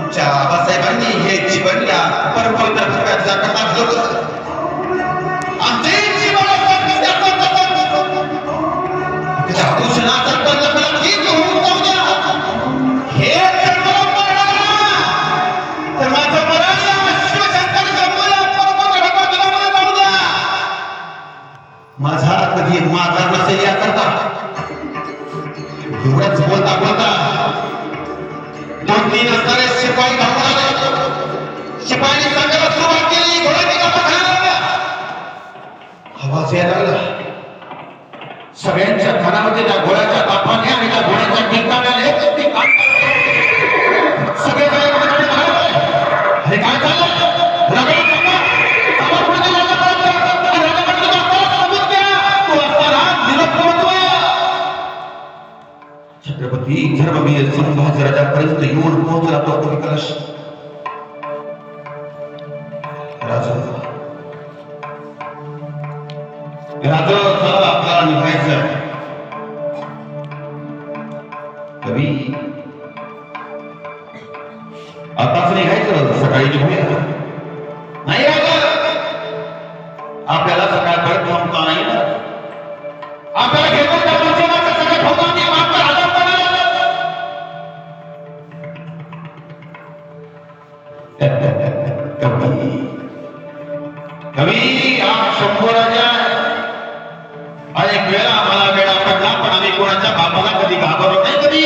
आमच्या आबासाहेबांनी हे जीवनला परमपवित्र ठिकाणचा कथा घडवलं. आमचे जीवन त्या भूषणाचा कलकला ठीक होऊन जाऊ द्या. हे जर मला पडणार ना, तर माझं मरण शिवशंकर जन्मला परमपवित्र ठिकाणला मला जाऊ द्या. माझा कधी माघार नसेल याकरता एवढंच बोलता बोलता 2-3 असणारे शिपाई धावून आले. शिपायांनी सांगायला सुरुवात केली, घोडा निघा पठाराला. आवाज यायला लागला. सगळ्यांच्या कानामध्ये त्या घोड्याच्या तापाने आणि त्या घोड्याच्या टिंकाने सगळे अरे काय चाललं? छत्रपती धर्मवीर संभाजी राजापर्यंत येऊन पोहोचला तो कवी कलश. राजा चला आपल्याला निघायचं. कवी आताच निघायचं, सकाळी निघूया. नाही राजा, आपल्याला सकाळपर्यंत थांबता नाही ना. आपल्याला घेतो त्या माणसाला सगळ्या भोगाने मात्र आधार कवी आप शंभू राजा. अनेक वेळा आम्हाला वेळा पडला, पण आम्ही कोणाच्या बापाला कधी घाबरत नाही. कधी